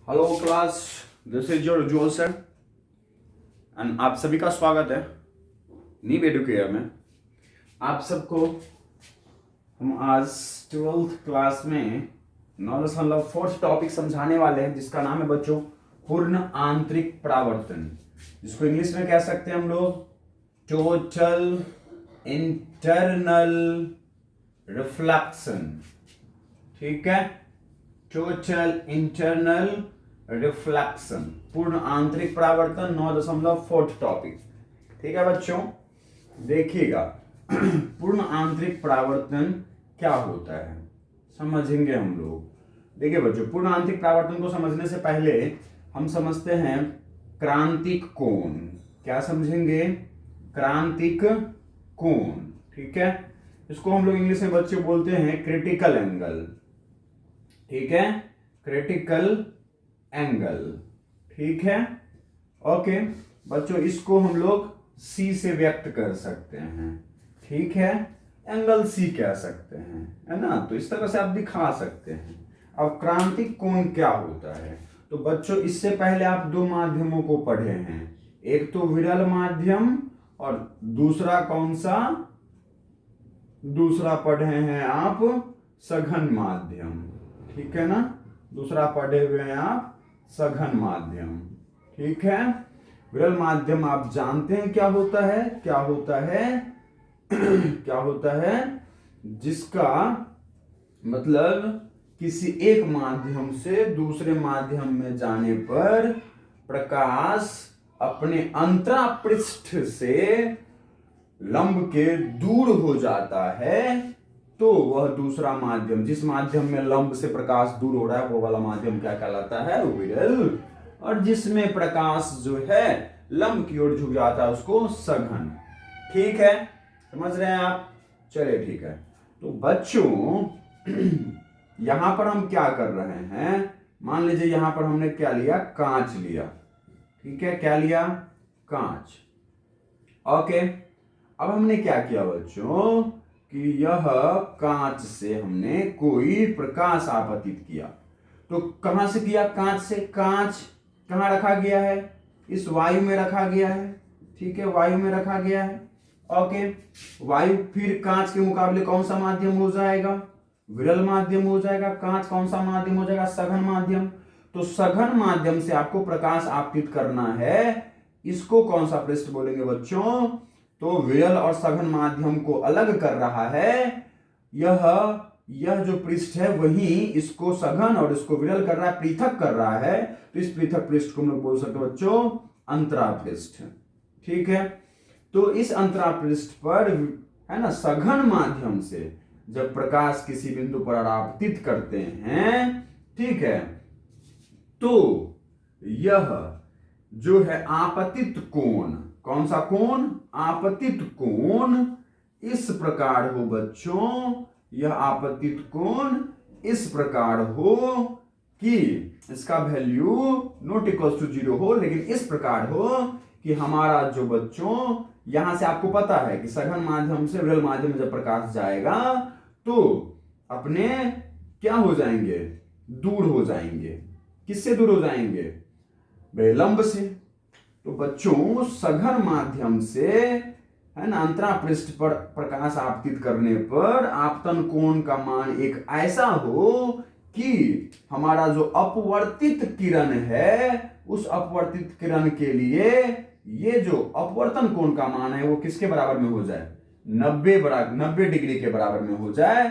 Hello class, this is your Ujjwal sir and आप सभी का स्वागत है नीव एडुकेयर में। आप सबको हम आज 12th क्लास में 9.4 टॉपिक समझाने वाले हैं, जिसका नाम है बच्चों पूर्ण आंतरिक परावर्तन, जिसको इंग्लिश में कह सकते हैं हम लोग टोटल इंटरनल रिफ्लेक्शन। ठीक है, टोटल इंटरनल रिफ्लेक्शन, पूर्ण आंतरिक परावर्तन 9.4 टॉपिक। ठीक है बच्चों, देखिएगा पूर्ण आंतरिक परावर्तन क्या होता है समझेंगे हम लोग। देखिए बच्चों, पूर्ण आंतरिक परावर्तन को समझने से पहले हम समझते हैं क्रांतिक कोण। क्या समझेंगे? क्रांतिक कोण। ठीक है, इसको हम लोग इंग्लिश में बच्चे बोलते हैं क्रिटिकल एंगल। ठीक है, क्रिटिकल एंगल। ठीक है, ओके बच्चों, इसको हम लोग सी से व्यक्त कर सकते हैं। ठीक है, एंगल सी कह सकते हैं, है ना। तो इस तरह से आप दिखा सकते हैं। अब क्रांतिक कोण क्या होता है, तो बच्चों इससे पहले आप दो माध्यमों को पढ़े हैं, एक तो विरल माध्यम और दूसरा कौन सा? दूसरा पढ़े हैं आप सघन माध्यम। ठीक है ना, दूसरा पढ़े हुए हैं आप सघन माध्यम। ठीक है, विरल माध्यम आप जानते हैं क्या होता है? क्या होता है क्या होता है? जिसका मतलब किसी एक माध्यम से दूसरे माध्यम में जाने पर प्रकाश अपने अंतरापृष्ठ से लंब के दूर हो जाता है, तो वह दूसरा माध्यम, जिस माध्यम में लंब से प्रकाश दूर हो रहा है, वो वाला माध्यम क्या कहलाता है? विरल। और जिसमें प्रकाश जो है लंब की ओर झुक जाता है, उसको सघन। ठीक है, समझ रहे हैं आप? चलिए ठीक है। तो बच्चों यहां पर हम क्या कर रहे हैं, मान लीजिए यहां पर हमने क्या लिया? कांच लिया। ठीक है, क्या लिया? कांच। ओके, अब हमने क्या किया बच्चों कि यह कांच से हमने कोई प्रकाश आपतित किया। तो कहां से किया? कांच से। कांच कहां रखा गया है? इस वायु में रखा गया है। ठीक है, वायु में रखा गया है। ओके, वायु फिर कांच के मुकाबले कौन सा माध्यम हो जाएगा? विरल माध्यम हो जाएगा। कांच कौन सा माध्यम हो जाएगा? सघन माध्यम। तो सघन माध्यम से आपको प्रकाश आपतित करना है, इसको कौन सा पृष्ठ बोलेंगे बच्चों? तो विरल और सघन माध्यम को अलग कर रहा है यह जो पृष्ठ है, वही इसको सघन और इसको विरल कर रहा है, पृथक कर रहा है। तो इस पृथक पृष्ठ को हम लोग बोल सकते हैं बच्चों अंतरापृष्ठ। ठीक है, तो इस अंतरापृष्ठ पर, है ना, सघन माध्यम से जब प्रकाश किसी बिंदु पर आपतित करते हैं, ठीक है, तो यह जो है आपतित कोण, कौन सा कोण? आपतित कोण इस प्रकार हो बच्चों, यह आपतित कोण इस प्रकार हो कि इसका वैल्यू नॉट इक्वल टू 0 हो, लेकिन इस प्रकार हो कि हमारा जो बच्चों, यहां से आपको पता है कि सघन माध्यम से विरल माध्यम में जब प्रकाश जाएगा तो अपने क्या हो जाएंगे? दूर हो जाएंगे। किससे दूर हो जाएंगे? लंब से। तो बच्चों सघन माध्यम से, है ना, अंतरापृष्ठ पर प्रकाश आपतित करने पर आपतन कोण का मान एक ऐसा हो कि हमारा जो अपवर्तित किरण है, उस अपवर्तित किरण के लिए ये जो अपवर्तन कोण का मान है वो किसके बराबर में हो जाए? 90 डिग्री के बराबर में हो जाए।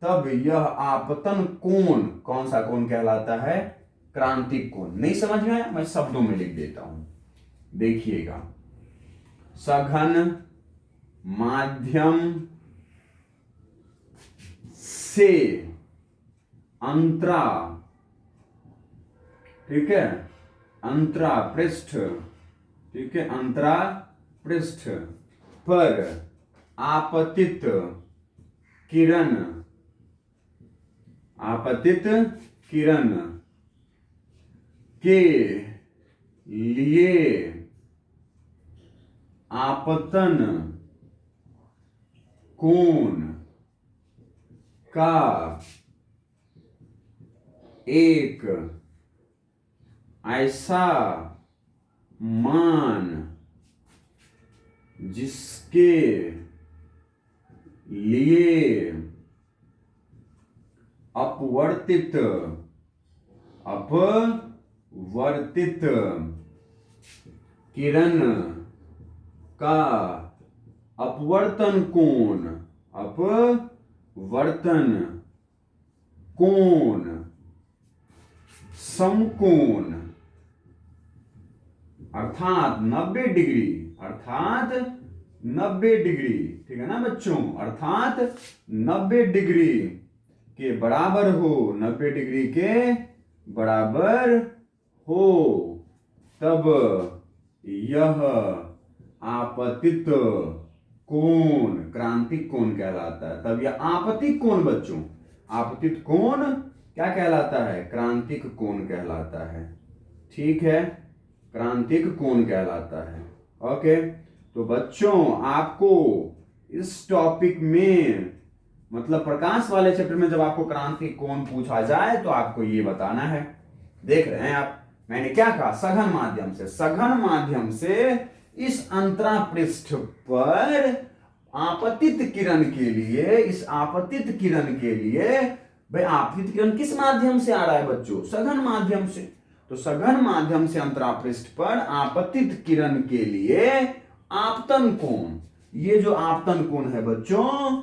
तब यह आपतन कोण कौन सा कोण कहलाता है? क्रांतिक कोण। नहीं समझ में आया? मैं शब्दों में लिख देता हूं, देखिएगा। सघन माध्यम से अंतरा, ठीक है, अंतरा पृष्ठ, ठीक है, अंतरा पृष्ठ पर आपतित किरण, आपतित किरण के लिए आपतन कोण का एक ऐसा मान जिसके लिए अपवर्तित किरण का अपवर्तन कोण समकोण अर्थात 90 डिग्री, ठीक है ना बच्चों, अर्थात 90 डिग्री के बराबर हो, 90 डिग्री के बराबर हो, तब यह आपतित कोण क्रांतिक कोण कहलाता है। तब यह आपतित कोण बच्चों, आपतित कोण क्या कहलाता है? क्रांतिक कोण कहलाता है। ठीक है, क्रांतिक कोण कहलाता है। ओके, तो बच्चों आपको इस टॉपिक में मतलब प्रकाश वाले चैप्टर में जब आपको क्रांतिक कोण पूछा जाए तो आपको ये बताना है। देख रहे हैं आप, मैंने क्या कहा? सघन माध्यम से इस अंतरा पृष्ठ पर आपतित किरण के लिए, इस आपतित किरण के लिए, भाई आपतित किरण किस माध्यम से आ रहा है बच्चों? सघन माध्यम से। तो सघन माध्यम से अंतरा पृष्ठ पर आपतित किरण के लिए आपतन कोण, ये जो आपतन कोण है बच्चों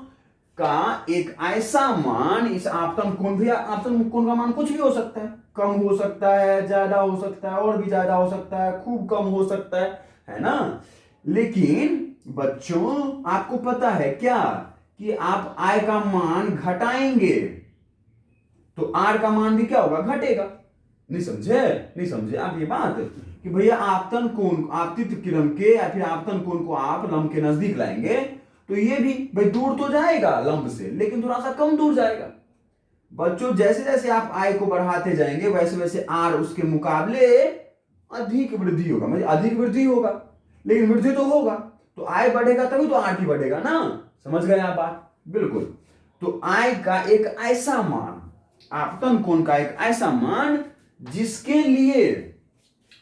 का एक ऐसा मान, इस आपतन कोण भी, आपतन कोण का मान कुछ भी हो सकता है, कम हो सकता है, ज्यादा हो सकता है, और भी ज्यादा हो सकता है, खूब कम हो सकता है ना। लेकिन बच्चों आपको पता है क्या कि आप I का मान घटाएंगे तो R का मान भी क्या होगा? घटेगा। नहीं समझे आप ये बात कि भैया आपतन कोण, आपतित किरण के या फिर आपतन कोण को आप लंब के नजदीक लाएंगे तो ये भी भाई दूर तो जाएगा लंब से, लेकिन थोड़ा सा कम दूर जाएगा। बच्चों जैसे जैसे आप I को बढ़ाते जाएंगे वैसे वैसे R उसके मुकाबले अधिक वृद्धि होगा, मतलब अधिक वृद्धि होगा, लेकिन वृद्धि तो होगा, तो I बढ़ेगा तभी तो R भी बढ़ेगा ना। समझ गए आप बात? बिल्कुल। तो I का एक ऐसा मान, आपतन कोण का एक ऐसा मान जिसके लिए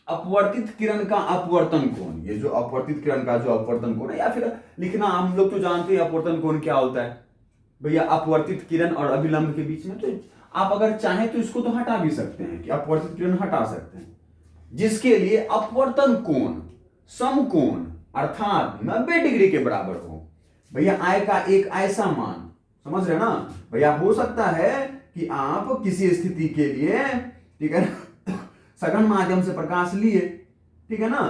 अपवर्तित किरण का अपवर्तन कोण, ये जो अपवर्तित किरण का जो अपवर्तन कोण है, या फिर लिखना हम लोग तो जानते हैं अपवर्तन कोण क्या होता है भैया, अपवर्तित किरण और अभिलंब के बीच में। तो आप अगर चाहें तो इसको तो हटा भी सकते हैं कि अपवर्तित किरण हटा सकते हैं, जिसके लिए अपवर्तन कोण समकोण अर्थात 90 डिग्री के बराबर हो। भैया I का एक ऐसा मान, समझ रहे ना भैया, हो सकता है कि आप किसी स्थिति के लिए, ठीक है, सघन माध्यम से प्रकाश लिए, ठीक है ना,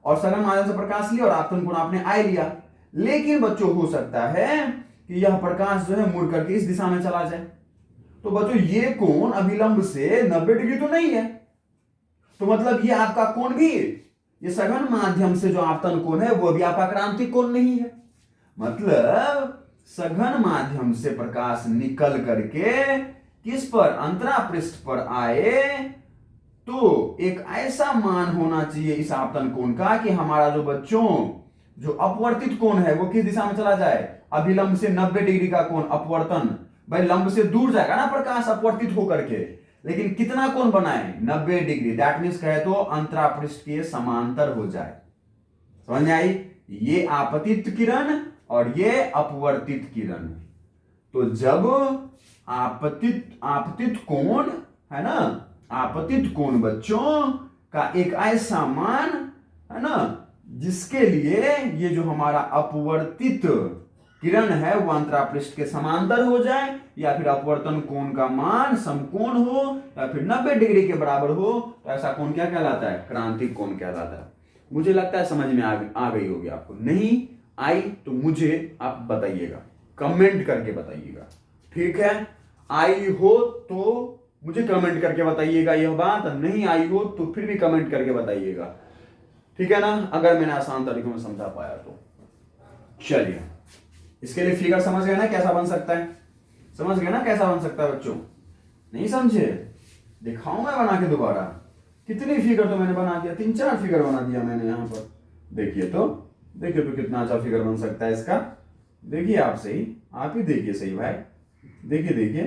और सघन माध्यम से प्रकाश लिया और आपतन कोण आपने I लिया, लेकिन बच्चों हो सकता है कि यह प्रकाश जो है मुड़ करके इस दिशा में चला जाए। तो बच्चों ये कोण अभिलंब से 90 डिग्री तो नहीं है, तो मतलब ये आपका कोण भी, ये सघन माध्यम से जो आपतन कोण है वो भी आपका क्रांतिक कोण नहीं है। मतलब सघन माध्यम से प्रकाश निकल करके किस पर? अंतरा पृष्ठ पर आए तो एक ऐसा मान होना चाहिए इस आपतन कोण का कि हमारा जो बच्चों जो अपवर्तित कोण है वो किस दिशा में चला जाए? अभिलंब से 90 डिग्री का कोण अपवर्तन, भाई लंब से दूर जाएगा ना प्रकाश अपवर्तित होकर के, लेकिन कितना कोण बनाए? 90 डिग्री। दैट मीन्स कहे तो अंतरा पृष्ठ के समांतर हो जाए। समझ में आई? ये आपतित किरण और ये अपवर्तित किरण। तो जब आपतित कोण है ना, आपतित कोण बच्चों का एक ऐसा मान है ना जिसके लिए ये जो हमारा अपवर्तित किरण है वो अंतरा पृष्ठ के समांतर हो जाए, या फिर अपवर्तन कोण का मान समकोण हो, या फिर 90 डिग्री के बराबर हो, तो ऐसा कोण क्या कहलाता है? क्रांतिक कोण कहलाता है। मुझे लगता है समझ में आ गई होगी आपको। नहीं आई तो मुझे आप बताइएगा, कमेंट करके बताइएगा, ठीक है? आई हो तो मुझे कमेंट करके बताइएगा यह बात, नहीं आई हो तो फिर भी कमेंट करके बताइएगा, ठीक है ना, अगर मैंने आसान तरीकों में समझा पाया तो। चलिए, इसके लिए फिगर समझ गए ना कैसा बन सकता है? समझ गए ना कैसा बन सकता है बच्चों? नहीं समझे? दिखाऊं मैं बना के दोबारा? कितनी फिगर तो मैंने बना दिया, 3-4 फिगर बना दिया मैंने यहां पर। देखिए तो कितना अच्छा फिगर बन सकता है इसका। देखिए आप सही, आप ही देखिए सही भाई, देखिए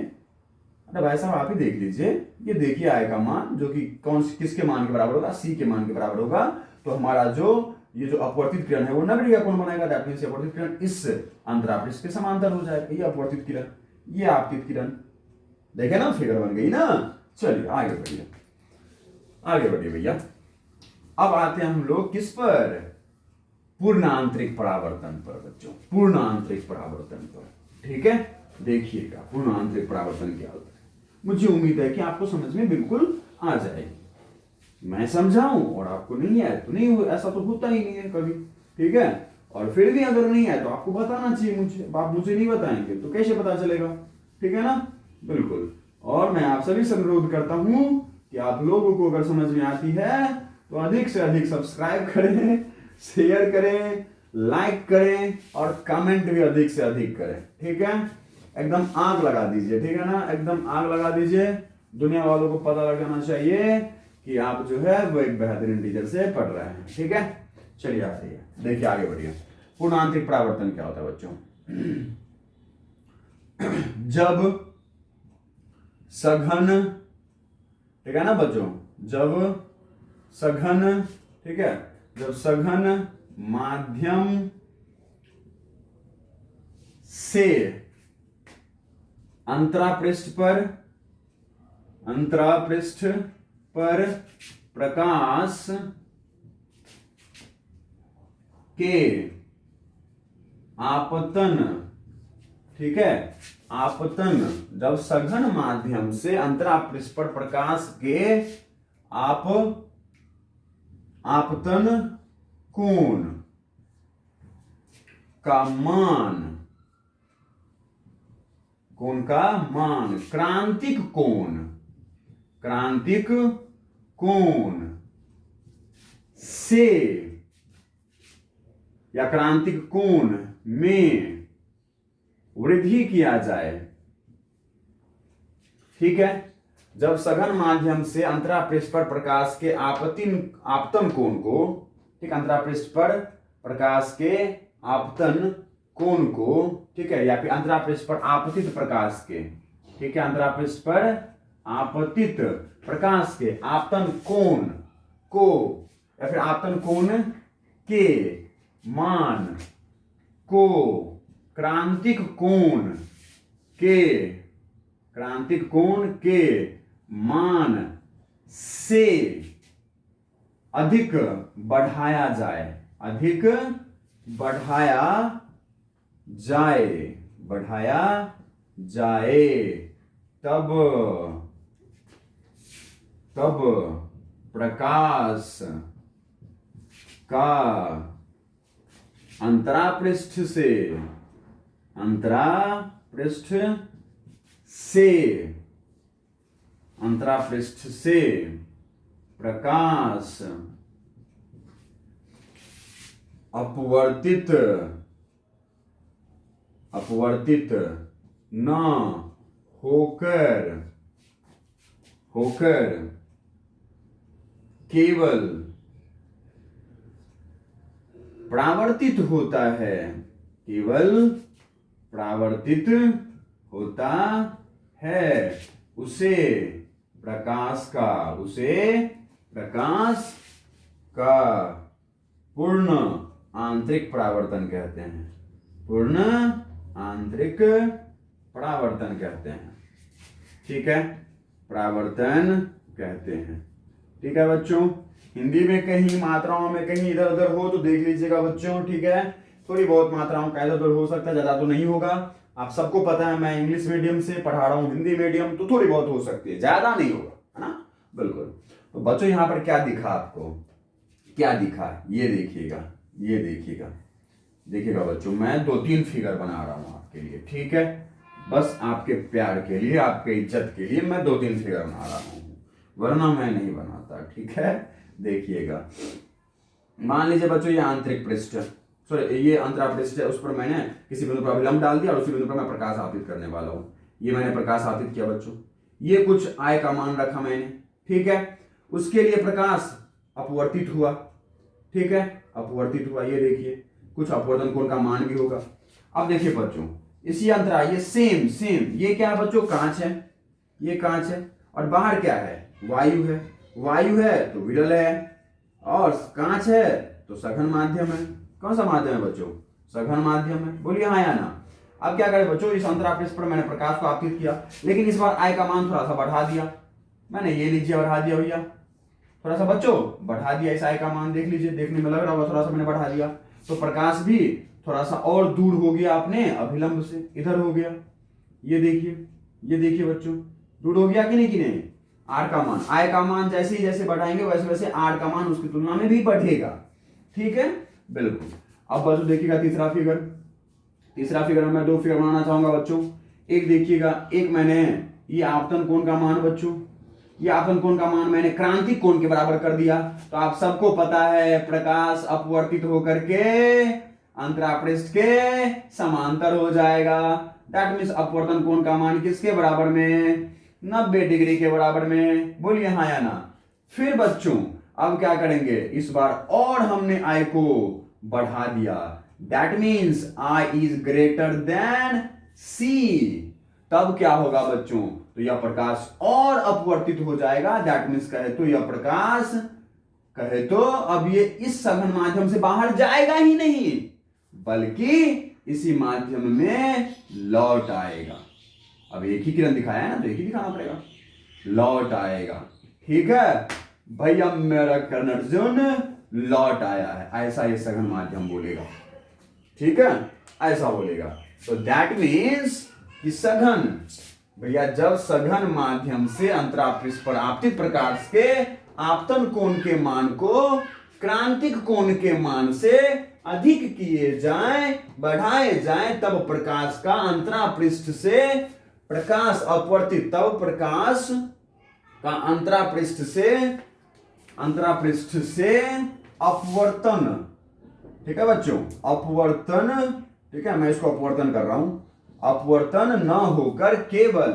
अरे भाई साहब आप ही देख लीजिए, ये देखिए आई का मान जो कि किसके मान के बराबर होगा, सी के मान के बराबर होगा। तो हमारा जो ये जो अपवर्तित किरण है वो नगरीय का कोण बनाएगा। दैट मींस अपवर्तित किरण इस अंतरापृष्ठ के समांतर हो जाएगा। ये अपवर्तित किरण, ये आपतित किरण, देखे ना फिगर बन गई ना। चलिए आगे बढ़िए, आगे बढ़िए भैया। अब आते हैं हम लोग किस पर, पूर्ण आंतरिक परावर्तन पर बच्चों, पूर्ण आंतरिक परावर्तन पर। ठीक है, देखिएगा पूर्ण आंतरिक परावर्तन क्या होता है। मुझे उम्मीद है कि आपको समझ में बिल्कुल आ जाएगी। मैं समझाऊं और आपको नहीं आए तो नहीं, ऐसा तो होता ही नहीं है कभी। ठीक है, और फिर भी अगर नहीं आए तो आपको बताना चाहिए मुझे। आप मुझे नहीं बताएंगे तो कैसे पता चलेगा। ठीक है ना, बिल्कुल। और मैं आप सभी से अनुरोध करता हूं कि आप लोगों को अगर समझ में आती है तो अधिक से अधिक सब्सक्राइब करें, शेयर करें, लाइक करें और कमेंट भी अधिक से अधिक करें। ठीक है, एकदम आग लगा दीजिए। ठीक है ना, एकदम आग लगा दीजिए। दुनिया वालों को पता लग जाना चाहिए कि आप जो है वो एक बेहतरीन टीचर से पढ़ रहे हैं। ठीक है, चलिए आते हैं, देखिए आगे बढ़िए। पूर्ण आंतरिक परावर्तन क्या होता है बच्चों। जब सघन, ठीक है ना बच्चों, जब सघन, ठीक है, जब सघन माध्यम से अंतरापृष्ठ पर प्रकाश के आपतन, ठीक है, आपतन, जब सघन माध्यम से अंतरापृष्ठ पर प्रकाश के आपतन कोण का मान, कोण का मान, क्रांतिक कोण, क्रांतिक कोण से या क्रांतिक कोण में वृद्धि किया जाए। ठीक है, जब सघन माध्यम से अंतरापृष्ठ पर प्रकाश के आपतन कोण को, ठीक, अंतरापृष्ठ पर प्रकाश के आपतन कोण को, ठीक है, या फिर अंतरापृष्ठ पर आपतित प्रकाश के, ठीक है, अंतरापृष्ठ पर आपतित प्रकाश के आपतन कोण को या फिर आपतन कोण के मान को क्रांतिक कोण के मान से अधिक बढ़ाया जाए, अधिक बढ़ाया जाए, तब प्रकाश का अंतरापृष्ठ से प्रकाश अपवर्तित न होकर केवल परावर्तित होता है, केवल परावर्तित होता है, उसे प्रकाश का पूर्ण आंतरिक परावर्तन कहते हैं, पूर्ण आंतरिक परावर्तन कहते हैं। ठीक है, परावर्तन कहते हैं। ठीक है बच्चों, हिंदी में कहीं मात्राओं में कहीं इधर उधर हो तो देख लीजिएगा बच्चों। ठीक है, थोड़ी बहुत मात्राओं का इधर उधर हो सकता है, ज्यादा तो नहीं होगा। आप सबको पता है मैं इंग्लिश मीडियम से पढ़ा रहा हूँ, हिंदी मीडियम, तो थोड़ी बहुत हो सकती है, ज्यादा नहीं होगा, है ना, बिल्कुल। तो बच्चों यहाँ पर क्या दिखा आपको, क्या दिखा, ये देखिएगा, ये देखिएगा बच्चों, मैं 2-3 फिगर बना रहा हूँ आपके लिए। ठीक है, बस आपके प्यार के लिए, आपके इज्जत के लिए मैं 2-3 फिगर बना रहा हूँ, वरना मैं नहीं बनाता। ठीक है, देखिएगा, मान लीजिए बच्चों ये आंतरिक पृष्ठ, सॉरी ये अंतरापृष्ठ है, उस पर मैंने किसी बिंदु पर अभिलंब डाल दिया और उसी बिंदु पर मैं प्रकाश आपतित करने वाला हूँ। ये मैंने प्रकाश आपतित किया बच्चों, ये कुछ आय का मान रखा मैंने। ठीक है, उसके लिए प्रकाश अपवर्तित हुआ। ठीक है, अपवर्तित हुआ, ये देखिए कुछ अपवर्तन कोण का मान भी होगा। अब देखिए बच्चों, इसी अंतराल, ये सेम ये क्या है बच्चों, कांच है। ये कांच है, और बाहर क्या है, वायु है। वायु है तो विरल है, और कांच है तो सघन माध्यम है। कौन सा माध्यम है बच्चों, सघन माध्यम है। बोलिए हाँ या ना। अब क्या करें बच्चों, इस अंतरापृष्ठ पर मैंने प्रकाश को आपतित किया, लेकिन इस बार I का मान थोड़ा सा बढ़ा दिया मैंने, ये लीजिए बढ़ा दिया भैया, थोड़ा सा बच्चों बढ़ा दिया इस I का मान, देख लीजिए, देखने में लग रहा होगा थोड़ा सा मैंने बढ़ा दिया, तो प्रकाश भी थोड़ा सा और दूर हो गया अपने अभिलंब से, इधर हो गया। ये देखिए बच्चों, दूर हो गया कि नहीं R का मान, I का मान जैसे ही जैसे बढ़ाएंगे वैसे वैसे R का मान उसकी तुलना में भी बढ़ेगा। ठीक है, बिल्कुल। अब बच्चों देखिएगा तीसरा फिगर में मैं दो फिगर बनाना चाहूंगा बच्चों। एक देखिएगा, एक मैंने ये आपतन कोण का मान बच्चों, ये आपतन कोण का मान मैंने क्रांतिक कोण के बराबर कर दिया। तो आप सबको पता है प्रकाश अपवर्तित होकर के अंतरापृष्ठ के समांतर हो जाएगा। दैट मीन्स अपवर्तन कोण का मान किसके बराबर में, 90 डिग्री के बराबर में। बोलिए हाँ या ना। फिर बच्चों अब क्या करेंगे, इस बार और हमने I को बढ़ा दिया, that means I is greater than C। तब क्या होगा बच्चों, तो यह प्रकाश और अपवर्तित हो जाएगा। दैट मीन्स कहे तो यह प्रकाश कहे तो अब ये इस सघन माध्यम से बाहर जाएगा ही नहीं, बल्कि इसी माध्यम में लौट आएगा। अब एक ही किरण दिखाया है ना, तो एक ही दिखाना पड़ेगा, लौट आएगा। ठीक है भैया, मेरा कर्ण अर्जुन लौट आया है, ऐसा ये सघन माध्यम बोलेगा। ठीक है, ऐसा बोलेगा। तो दैट मीन्स कि सघन, भैया जब सघन माध्यम से अंतरापृष्ठ पर आपतित प्रकाश के आपतन कोण के मान को क्रांतिक कोण के मान से अधिक किए जाएं, बढ़ाए जाएं, तब प्रकाश का अंतरापृष्ठ से प्रकाश अपवर्तित, तब प्रकाश का अंतरापृष्ठ से अपवर्तन। ठीक है बच्चों, अपवर्तन। ठीक है, मैं इसको अपवर्तन कर रहा हूं, अपवर्तन न होकर केवल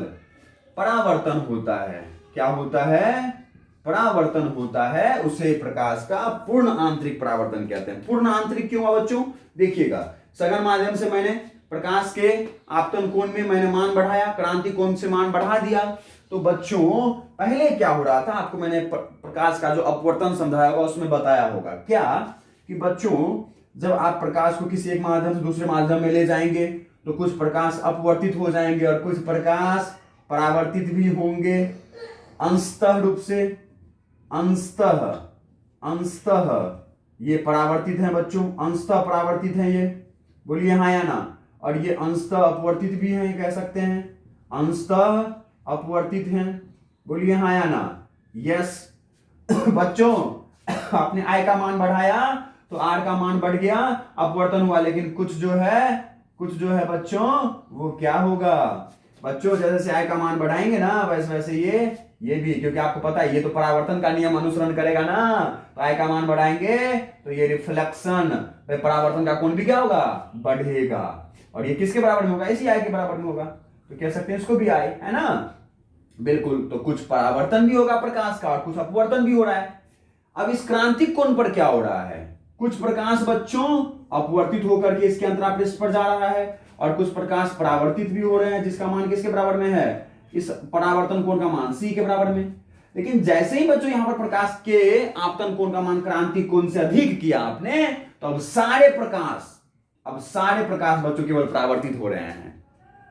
परावर्तन होता है। क्या होता है, परावर्तन होता है, उसे प्रकाश का पूर्ण आंतरिक परावर्तन कहते हैं। पूर्ण आंतरिक क्यों हुआ बच्चों, देखिएगा, सघन माध्यम से मैंने प्रकाश के आपतन कोण में मैंने मान बढ़ाया, क्रांतिक कोण से मान बढ़ा दिया। तो बच्चों पहले क्या हो रहा था, आपको मैंने प्रकाश का जो अपवर्तन समझाया होगा उसमें बताया होगा क्या, कि बच्चों जब आप प्रकाश को किसी एक माध्यम से दूसरे माध्यम में ले जाएंगे तो कुछ प्रकाश अपवर्तित हो जाएंगे और कुछ प्रकाश परावर्तित भी होंगे, अंशतः रूप से। अंशतः ये परावर्तित है बच्चों, अंशतः परावर्तित है ये। बोलिए हाँ या ना। और ये अंशतः अपवर्तित भी है, कह सकते हैं अंशतः अपवर्तित हैं। बोलिए हाँ या ना। यस बच्चों, आपने I का मान बढ़ाया तो R का मान बढ़ गया, अपवर्तन हुआ, लेकिन कुछ जो है बच्चों वो क्या होगा बच्चों, जैसे जैसे I का मान बढ़ाएंगे ना वैसे वैसे ये भी, क्योंकि आपको पता है ये तो परावर्तन का नियम अनुसरण करेगा ना, तो I का मान बढ़ाएंगे तो ये रिफ्लेक्शन, परावर्तन का कोण भी क्या होगा, बढ़ेगा। और ये किसके बराबर में होगा, इसी I के बराबर में होगा, तो कह सकते हैं इसको भी I, है ना, बिल्कुल। तो कुछ परावर्तन भी होगा प्रकाश का और कुछ अपवर्तन भी हो रहा है। अब इस क्रांतिक कोण पर क्या हो रहा है, कुछ प्रकाश बच्चों अपवर्तित होकर के इसके अंतरापृष्ठ पर जा रहा है और कुछ प्रकाश परावर्तित भी हो रहे हैं, जिसका मान किसके बराबर में है, इस परावर्तन कोण का मान C के बराबर में। लेकिन जैसे ही बच्चों यहां पर प्रकाश के आपतन कोण का मान क्रांतिक कोण से अधिक किया आपने, तो अब सारे प्रकाश बच्चों केवल परावर्तित हो रहे हैं।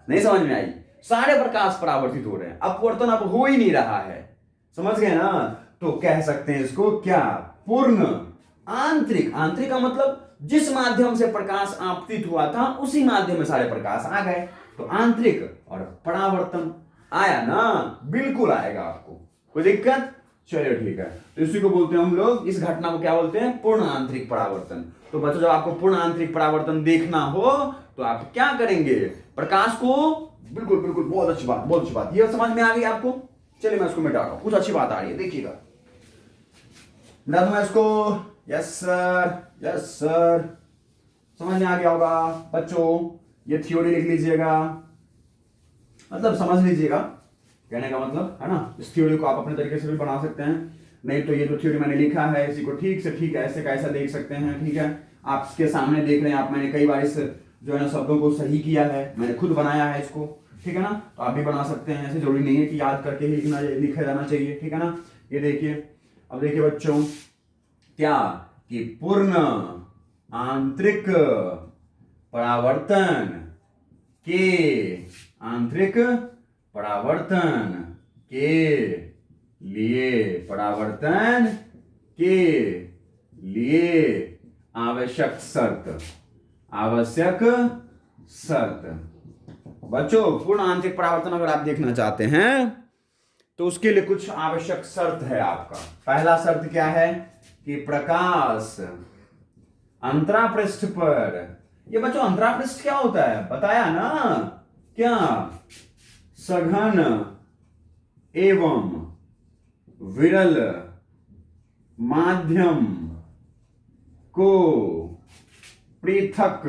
नहीं समझ में आई, सारे प्रकाश परावर्तित हो रहे हैं, अपवर्तन अब हो ही नहीं रहा है। समझ गए ना। तो कह सकते हैं इसको क्या, पूर्ण आंतरिक। आंतरिक का मतलब जिस माध्यम से प्रकाश आपतित हुआ था उसी माध्यम में सारे प्रकाश आ गए, तो आंतरिक और परावर्तन आया ना, बिल्कुल आएगा, आपको कोई दिक्कत। चलिए ठीक है, तो इसी को बोलते हैं हम लोग, इस घटना को क्या बोलते हैं, पूर्ण आंतरिक परावर्तन। तो बच्चों जब आपको पूर्ण आंतरिक परावर्तन देखना हो तो आप क्या करेंगे, प्रकाश को, बिल्कुल बिल्कुल, बहुत अच्छी बात, ये समझ में आ गई आपको। चलिए मैं इसको मिटा रहा हूं, कुछ अच्छी बात आ रही है, देखिएगा, मिटा दूंगा इसको। यस सर, समझ में आ गया होगा बच्चों। ये थ्योरी लिख लीजिएगा, मतलब समझ लीजिएगा, कहने का मतलब है ना। इस थ्योरी को आप अपने तरीके से भी बना सकते हैं, नहीं तो ये जो थ्योरी मैंने लिखा है इसी को ठीक से ठीक ऐसे का ऐसा देख सकते हैं। ठीक है, आपके सामने देख रहे हैं आप, मैंने कई बार इस जो है ना शब्दों को सही किया है, मैंने खुद बनाया है इसको, ठीक है ना। तो आप भी बना सकते हैं, ऐसे जरूरी नहीं है कि याद करके ही लिखा जाना चाहिए, ठीक है ना। ये देखिए, अब देखिए बच्चों, क्या कि पूर्ण आंतरिक परावर्तन के आंतरिक परावर्तन के परावर्तन के लिए आवश्यक शर्त बच्चों, पूर्ण आंतरिक परावर्तन अगर आप देखना चाहते हैं तो उसके लिए कुछ आवश्यक शर्त है आपका। पहला शर्त क्या है कि प्रकाश अंतरापृष्ठ पर, ये बच्चों अंतरापृष्ठ क्या होता है बताया ना, क्या सघन एवं विरल माध्यम को पृथक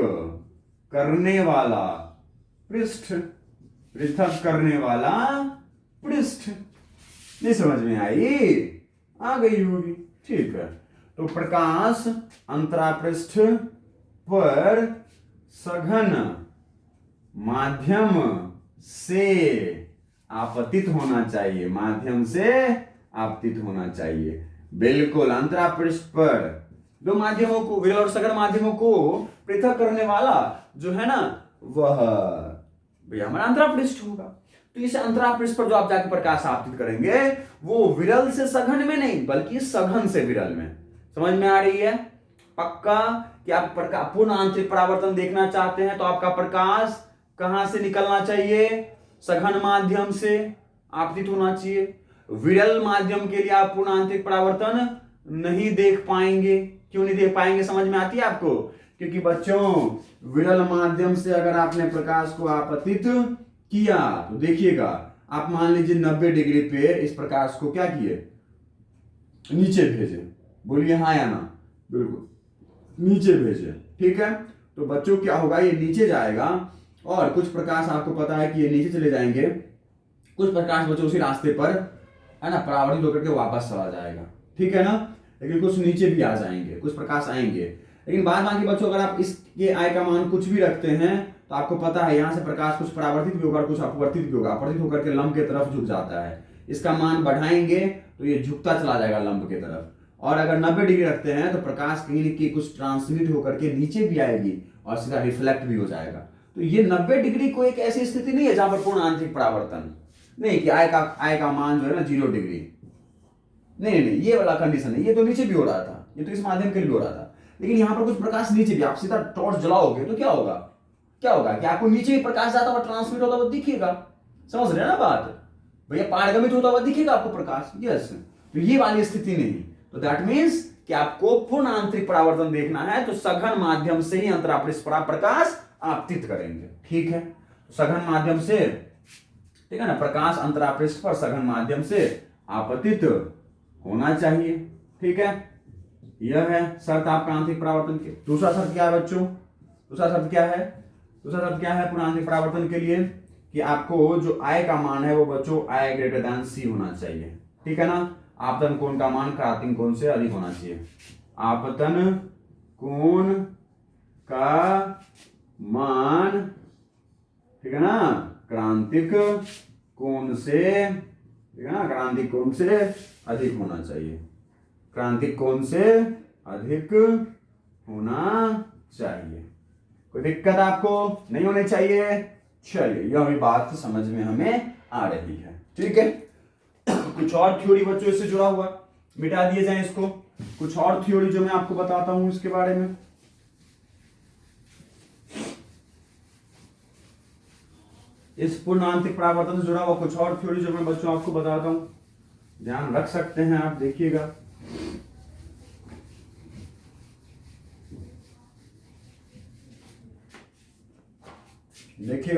करने वाला पृष्ठ। नहीं समझ में आई? आ गई होगी, ठीक है। तो प्रकाश अंतरापृष्ठ पर सघन माध्यम से आपतित होना चाहिए, बिल्कुल। अंतरापृष्ठ पर दो माध्यमों को, विरल और सघन माध्यमों को पृथक करने वाला जो है ना, वह भैया हमारा अंतरापृष्ठ होगा। तो इस अंतरापृष्ठ पर जो आप जाकर प्रकाश आपतित करेंगे वो विरल से सघन में नहीं बल्कि सघन से विरल में। समझ में आ रही है? पक्का कि आप पूर्ण आंतरिक परावर्तन देखना चाहते हैं तो आपका प्रकाश कहां से निकलना चाहिए? सघन माध्यम से आपतित होना चाहिए। विरल माध्यम के लिए आप पूर्ण आंतरिक परावर्तन नहीं देख पाएंगे। क्यों नहीं देख पाएंगे? समझ में आती है आपको? क्योंकि बच्चों विरल माध्यम से अगर आपने प्रकाश को आपतित किया तो देखिएगा, आप मान लीजिए 90 डिग्री पे इस प्रकाश को क्या किए? नीचे भेजे। बोलिए हाँ या ना? बिल्कुल नीचे भेजे, ठीक है। तो बच्चों क्या होगा, ये नीचे जाएगा और कुछ प्रकाश आपको पता है कि ये नीचे चले जाएंगे, कुछ प्रकाश बच्चों उसी रास्ते पर है ना परावर्तित होकर के वापस चला जाएगा, ठीक है ना। लेकिन कुछ नीचे भी आ जाएंगे, कुछ प्रकाश आएंगे। लेकिन बाद बाकी बच्चों अगर आप इसके आय का मान कुछ भी रखते हैं तो आपको पता है यहाँ से प्रकाश कुछ परावर्तित भी होगा और कुछ अपवर्तित भी होगा। अपवर्तित होकर के लंब के तरफ झुक जाता है। इसका मान बढ़ाएंगे तो ये झुकता चला जाएगा लंब के तरफ। और अगर 90 डिग्री रखते हैं तो प्रकाश कहीं न कहीं कुछ ट्रांसमिट होकर के नीचे भी आएगी और सीधा रिफ्लेक्ट भी हो जाएगा। तो ये 90 डिग्री को एक ऐसी स्थिति नहीं है जहां पर पूर्ण आंतरिक परावर्तन नहीं, कि आय का मान जो है ना 0 डिग्री, नहीं, ये वाला कंडीशन है। ये तो नीचे भी हो रहा था, ये तो इस माध्यम के लिए भी हो रहा था। लेकिन यहाँ पर कुछ प्रकाश नीचे भी, आप सीधा टॉर्च जलाओगे तो क्या होगा कि आपको नीचे ही प्रकाश जाता हुआ ट्रांसमिट होता हुआ दिखेगा। समझ रहे हैं ना बात भैया? पारगमित होता हुआ दिखेगा आपको प्रकाश। यस, तो ये वाली स्थिति नहीं। तो दैट मीन्स कि आपको पूर्ण आंतरिक परावर्तन देखना है तो सघन माध्यम से ही अंतरापृष्ठ पर प्रकाश आपतित करेंगे, ठीक है। सघन माध्यम से, ठीक है ना, प्रकाश अंतरापृष्ठ पर सघन माध्यम से आपतित होना चाहिए, ठीक है। यह है शर्त आपका आंतरिक परावर्तन के। दूसरा शर्त क्या है बच्चों? दूसरा शर्त क्या है पूर्ण आंतरिक परावर्तन के लिए? कि आपको जो आय का मान है वो बच्चों आय ग्रेटर देन सी होना चाहिए, ठीक है ना। आपतन कोण का मान क्रांतिक कोण से अधिक होना चाहिए। आपतन कोण का मान, ठीक है ना, क्रांतिक कोण से, ठीक है ना, क्रांतिक कोण से अधिक होना चाहिए। क्रांतिक कोण से अधिक होना चाहिए। कोई दिक्कत आपको नहीं होनी चाहिए? चलिए, यह भी बात समझ में हमें आ रही है, ठीक है। कुछ और थ्योरी बच्चों इससे जुड़ा हुआ मिटा दिए जाए इसको। कुछ और थ्योरी जो मैं आपको बताता हूं इसके बारे में। इस पूर्ण आंतरिक परावर्तन से जुड़ा हुआ कुछ और थ्योरी जो मैं बच्चों आपको बताता हूं, ध्यान रख सकते हैं आप। देखिएगा,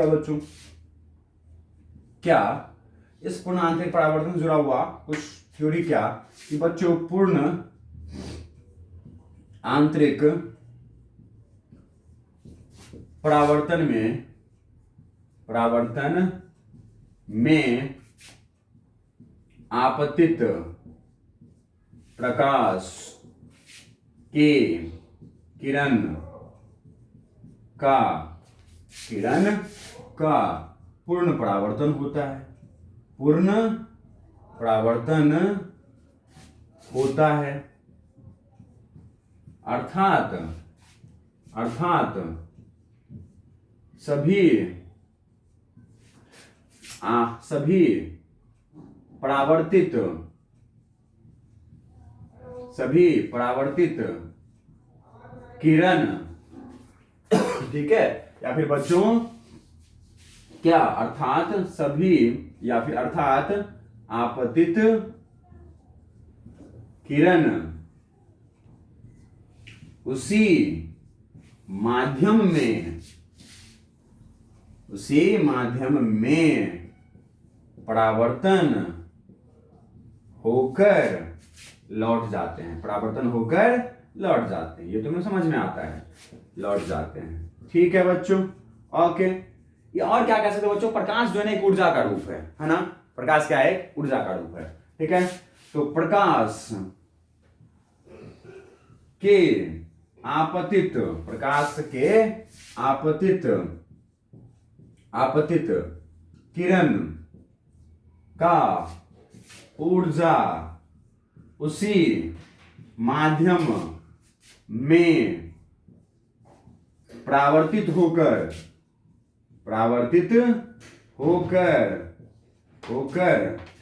बच्चों, क्या इस पूर्ण आंतरिक परावर्तन से जुड़ा हुआ कुछ थ्योरी क्या कि बच्चों पूर्ण आंतरिक परावर्तन में आपतित प्रकाश के किरण का पूर्ण परावर्तन होता है, पूर्ण परावर्तन होता है। अर्थात सभी परावर्तित किरण, ठीक है, या फिर बच्चों क्या, अर्थात सभी या फिर अर्थात आपतित किरण उसी माध्यम में परावर्तन होकर लौट जाते हैं, परावर्तन होकर लौट जाते हैं। ये तुम्हें समझ में आता है, लौट जाते हैं। ठीक है बच्चों, ओके। ये और क्या कह सकते हो बच्चों, प्रकाश जो है ना एक ऊर्जा का रूप है ना, प्रकाश क्या है, एक ऊर्जा का रूप है। ठीक है, तो प्रकाश के आपतित किरण का ऊर्जा उसी माध्यम में परावर्तित होकर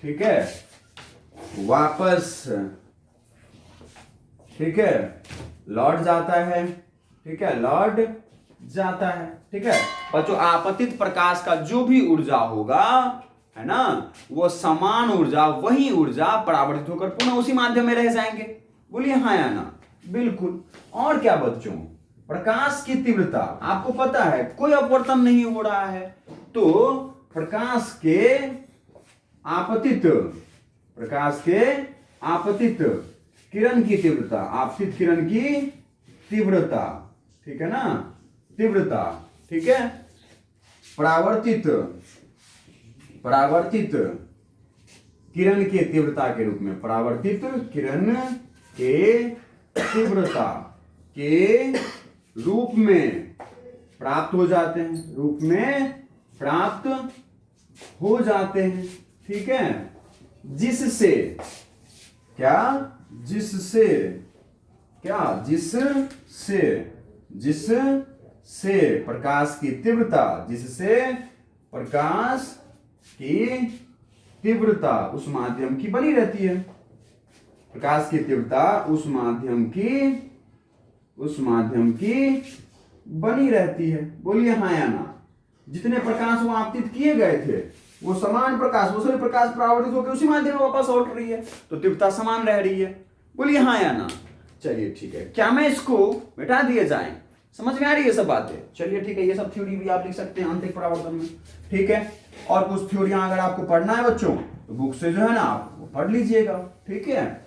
ठीक है, वापस, ठीक है, लौट जाता है। ठीक है, लौट जाता है। ठीक है बच्चों, आपतित प्रकाश का जो भी ऊर्जा होगा, है ना, वो समान ऊर्जा, वही ऊर्जा परावर्तित होकर पुनः उसी माध्यम में रह जाएंगे। बोलिए हाँ या ना। बिल्कुल। और क्या बच्चों, प्रकाश की तीव्रता आपको पता है, कोई अपवर्तन नहीं हो रहा है, तो प्रकाश के आपतित किरण की तीव्रता, आपतित किरण की तीव्रता, ठीक है ना, तीव्रता, ठीक है, परावर्तित किरण के तीव्रता के रूप में, परावर्तित किरण के तीव्रता के रूप में प्राप्त हो जाते हैं, रूप में प्राप्त हो जाते हैं। ठीक है, जिससे क्या, जिससे प्रकाश की तीव्रता, जिससे प्रकाश की तीव्रता उस माध्यम की बनी रहती है, प्रकाश की तीव्रता उस माध्यम की बनी रहती है। बोलिए हाँ या ना। जितने प्रकाश वो आपतित किए गए थे, वो समान प्रकाश, वो सभी प्रकाश परावर्तित होकर उसी माध्यम में वापस लौट रही है, तो तीव्रता समान रह रही है। बोलिए हाँ या ना। चलिए ठीक है, क्या मैं इसको मिटा दिए जाए? समझ में आ रही है सब बातें? चलिए ठीक है, ये सब थ्योरी भी आप लिख सकते हैं आंतरिक परावर्तन में। ठीक है, और कुछ थ्योरियां अगर आपको पढ़ना है बच्चों, तो बुक से जो है ना आप पढ़ लीजिएगा। ठीक है,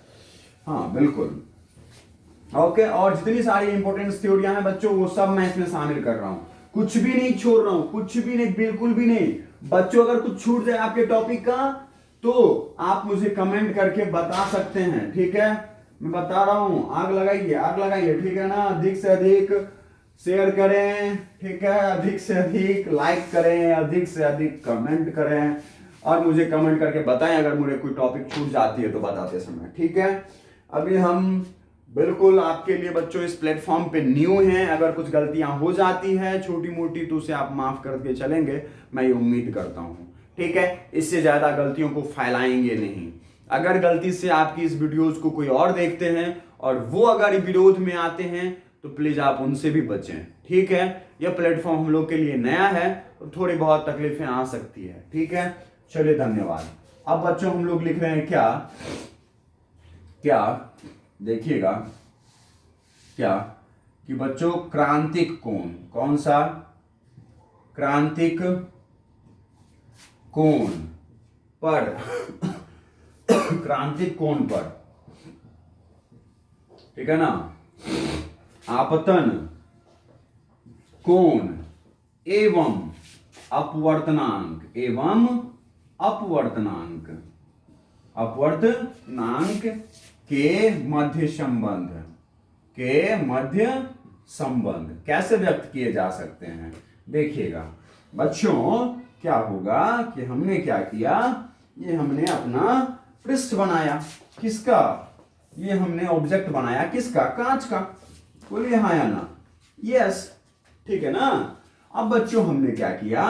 हाँ बिल्कुल, ओके। और जितनी सारी इंपॉर्टेंट थ्योरियां हैं बच्चों, वो सब मैं इसमें शामिल कर रहा हूँ, कुछ भी नहीं छोड़ रहा हूँ, कुछ भी नहीं, बिल्कुल भी नहीं। बच्चों अगर कुछ छूट जाए आपके टॉपिक का, तो आप मुझे कमेंट करके बता सकते हैं। ठीक है, मैं बता रहा हूं, आग लगाइए, ठीक है ना। अधिक से अधिक शेयर करें, ठीक है, अधिक से अधिक लाइक करें, अधिक से अधिक कमेंट करें, और मुझे कमेंट करके बताएं अगर मुझे कोई टॉपिक छूट जाती है तो बताते समय। ठीक है, अभी हम बिल्कुल आपके लिए बच्चों इस प्लेटफॉर्म पे न्यू हैं, अगर कुछ गलतियां हो जाती है छोटी मोटी तो उसे आप माफ करके चलेंगे, मैं ये उम्मीद करता हूं। ठीक है, इससे ज्यादा गलतियों को फैलाएंगे नहीं। अगर गलती से आपकी इस वीडियोज को कोई और देखते हैं और वो अगर विरोध में आते हैं, तो प्लीज आप उनसे भी बचें। ठीक है, यह प्लेटफॉर्म हम लोग के लिए नया है, तो थोड़ी बहुत तकलीफें आ सकती है। ठीक है, चलिए धन्यवाद। अब बच्चों हम लोग लिख रहे हैं क्या देखिएगा, क्या कि बच्चों क्रांतिक कोण, कौन सा? क्रांतिक कोण पर क्रांतिक कोण पर, ठीक है ना, आपतन कोण एवं अपवर्तनांक के मध्य संबंध कैसे व्यक्त किए जा सकते हैं? देखिएगा बच्चों, क्या होगा कि हमने क्या किया, ये हमने अपना पृष्ठ बनाया। किसका? ये हमने ऑब्जेक्ट बनाया किसका? कांच का। बोलिए हाँ या ना? यस, ठीक है ना। अब बच्चों हमने क्या किया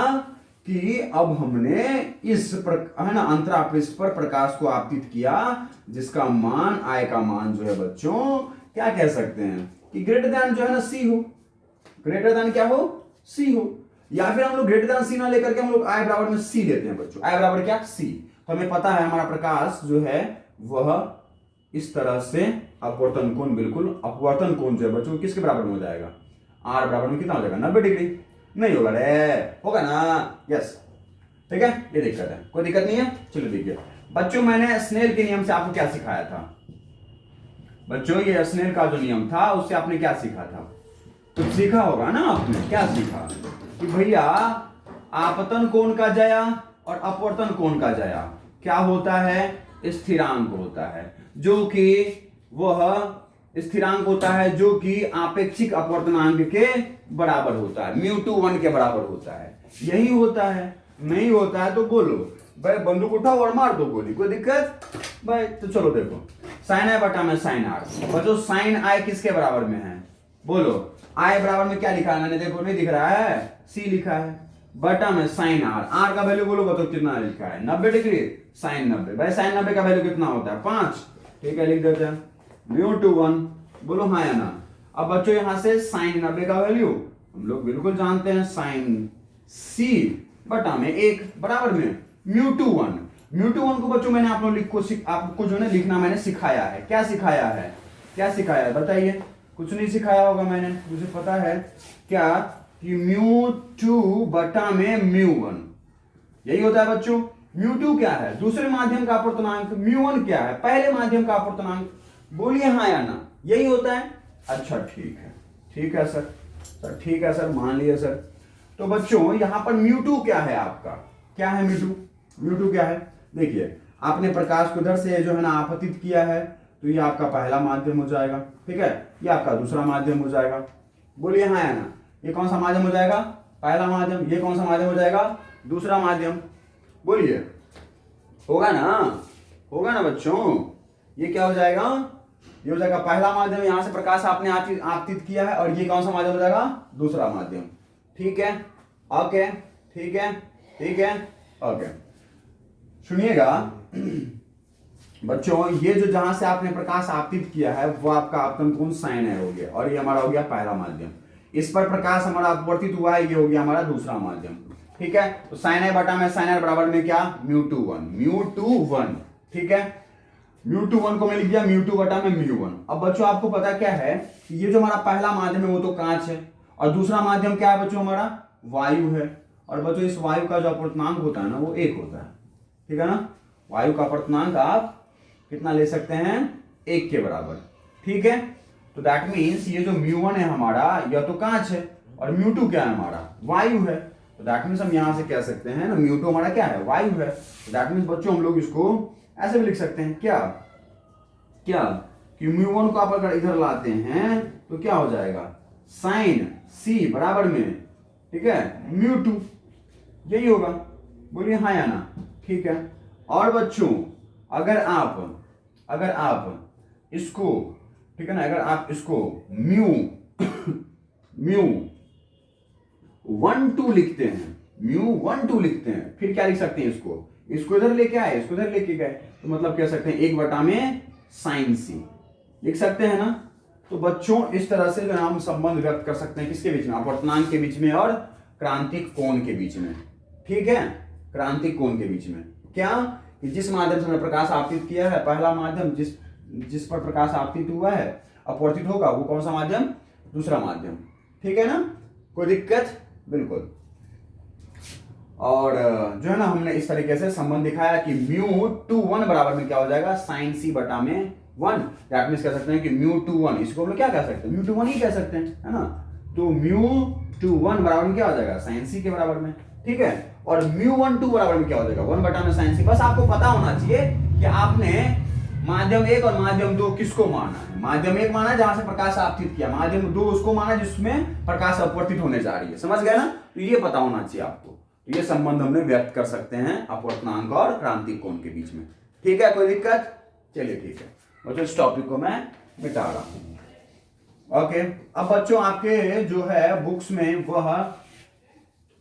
कि अब हमने इस है ना अंतरा पृष्ठ पर प्रकाश को आपतित किया, जिसका मान I का मान जो है बच्चों क्या कह सकते हैं कि ग्रेटर देन जो है ना C हो। ग्रेटर देन क्या हो? C हो। या फिर हम लोग ग्रेटर देन C ना लेकर के हम लोग I बराबर में C लेते हैं बच्चों। I बराबर क्या? C। तो हमें पता है हमारा प्रकाश जो है वह इस तरह से अपवर्तन कोण, बिल्कुल अपवर्तन कोण जो है बच्चों किसके बराबर में हो जाएगा? R बराबर में कितना हो जाएगा? 90 डिग्री। नहीं होगा रे, होगा ना? यस, ठीक है। ये दिक्कत है, कोई दिक्कत नहीं है। चलो देखिए बच्चों, मैंने स्नेल के नियम से आपको क्या सिखाया था बच्चों? ये स्नेल का जो नियम था उससे आपने क्या सीखा था? कुछ सीखा होगा ना आपने। क्या सीखा कि भैया आपतन कोण का जया और अपवर्तन कोण का जया क्या होता है? स्थिरांक होता है, जो कि वह स्थिरांक होता है जो कि आपेक्षिक अपवर्तनांक के बराबर होता है, μ2 1 के बराबर होता है। यही होता है। नहीं होता है तो बोलो भाई, बंदूक उठाओ और मार दो गोली, कोई दिक्कत भाई। तो चलो देखो, साइन आई बटा में साइन आर। बच्चों साइन आई किसके बराबर में है? बोलो, आई बराबर में क्या लिखा है मैंने? देखो नहीं दिख रहा है, सी लिखा है, बटा में साइन आर। आर का वैल्यू बोलो बताओ कितना लिखा है? 90 डिग्री। साइन 90, भाई साइन 90 का वैल्यू कितना होता है? 5। ठीक है, लिख देते हैं μ2 1। बोलो हाँ या ना? अब बच्चों यहां से साइन 90 का वैल्यू हम लोग बिल्कुल जानते हैं, साइन सी बटा में 1 बराबर में μ2 1। μ2 1 को बच्चों मैंने आपको जो है लिखना मैंने सिखाया है। क्या सिखाया है? क्या सिखाया है बताइए? कुछ नहीं सिखाया होगा मैंने, मुझे पता है। क्या कि μ2 बटा में μ1, यही होता है बच्चों। μ2 क्या है? दूसरे माध्यम का अपवर्तनांक। μ1 क्या है? पहले माध्यम का अपवर्तनांक। बोलिए हाँ या ना? यही होता है। अच्छा ठीक है, ठीक है सर, सर ठीक है सर, मान लिया सर। तो बच्चों यहां पर μ2 क्या है आपका? क्या है μ2? μ2 क्या है? देखिए आपने प्रकाश को इधर से जो है ना आपतित किया है, तो ये आपका पहला माध्यम हो जाएगा, ठीक है। ये आपका दूसरा माध्यम हो जाएगा। बोलिए हाँ या ना? ये कौन सा माध्यम हो जाएगा? पहला माध्यम। ये कौन सा माध्यम हो जाएगा? दूसरा माध्यम। बोलिए, होगा ना? होगा ना बच्चों? ये क्या हो जाएगा? ये हो जाएगा पहला माध्यम, यहां से प्रकाश आपने आपतित किया है, और ये कौन सा माध्यम हो जाएगा? दूसरा माध्यम। ठीक है, ओके, ठीक है, ठीक है, ओके। सुनिएगा बच्चों, ये जो जहां से आपने प्रकाश आपतित किया है वो आपका आपतन कोण साइन है हो गया, और ये हमारा हो गया पहला माध्यम। इस पर प्रकाश हमारा अपवर्तित हुआ है, ये हो गया हमारा दूसरा माध्यम। ठीक है, तो साइन है बटा में साइन है बराबर में क्या? μ2 1। μ2 1, ठीक है। μ2 1 को मैं लिख दिया μ2 बटा में μ1। अब बच्चों आपको पता क्या है कि ये जो हमारा पहला माध्यम है वो तो कांच है, और दूसरा माध्यम क्या है बच्चों? हमारा वायु है। और बच्चों इस वायु का जो अपवर्तनांक होता है ना वो 1 होता है, ठीक है ना। वायु का अपवर्तनांक आप कितना ले सकते हैं? 1 के बराबर, ठीक है। तो दैट मीन्स ये जो μ1 है हमारा, यह तो कांच है, और μ2 क्या है हमारा? वायु है। तो दैट मीन्स हम यहां से कह सकते हैं ना μ2 हमारा क्या है? वायु है। तो दैट मीन्स बच्चों हम लोग इसको ऐसे भी लिख सकते हैं, क्या क्या कि μ1 को आप अगर इधर लाते हैं तो क्या हो जाएगा? साइन सी बराबर में, ठीक है, μ2। यही होगा। बोलिए हाँ या ना? ठीक है। और बच्चों अगर आप इसको, ठीक है ना, अगर आप इसको μ12 लिखते हैं, μ12 लिखते हैं, फिर क्या लिख सकते हैं? इसको इधर लेके आए, इसको इधर लेके गए, तो मतलब कह सकते हैं 1 बटा में साइन सी लिख सकते हैं ना। तो बच्चों इस तरह से जो हम संबंध व्यक्त कर सकते हैं किसके बीच में? अपवर्तनांक के बीच में और क्रांतिक कोण के बीच में, ठीक है। क्रांतिक कोण के बीच में क्या कि जिस माध्यम से हमने प्रकाश आपतित किया है, पहला माध्यम जिस पर प्रकाश आपतित हुआ है, अपवर्तित होगा, वो कौन सा माध्यम? दूसरा माध्यम, ठीक है ना। कोई दिक्कत? बिल्कुल। और जो है ना हमने इस तरीके से संबंध दिखाया कि μ2 1 बराबर में क्या हो जाएगा? साइन सी बटा में 1। दैट मींस कह सकते हैं कि μ2 1, इसको हम लोग क्या कह सकते हैं? μ2 1 ही कह सकते हैं, है ना। तो μ2 1 बराबर में क्या हो जाएगा? साइन सी के बराबर में, ठीक है। और μ12 बराबर में क्या हो जाएगा? 1 बटा में साइन सी। बस आपको पता होना चाहिए कि आपने माध्यम 1 और माध्यम 2 किसको माना है। माध्यम 1 माना जहां से प्रकाश आपतित किया, माध्यम 2 उसको माना जिसमें प्रकाश अपवर्तित होने जा रही है। समझ गए ना? तो ये पता होना चाहिए आपको। तो ये संबंध हमने व्यक्त कर सकते हैं अपवर्तनांक और क्रांतिक कोण के बीच में। ठीक है, कोई दिक्कत? चलिए ठीक है बच्चों, इस टॉपिक को मैं मिटा रहा हूं। ओके, अब बच्चों आपके जो है बुक्स में वह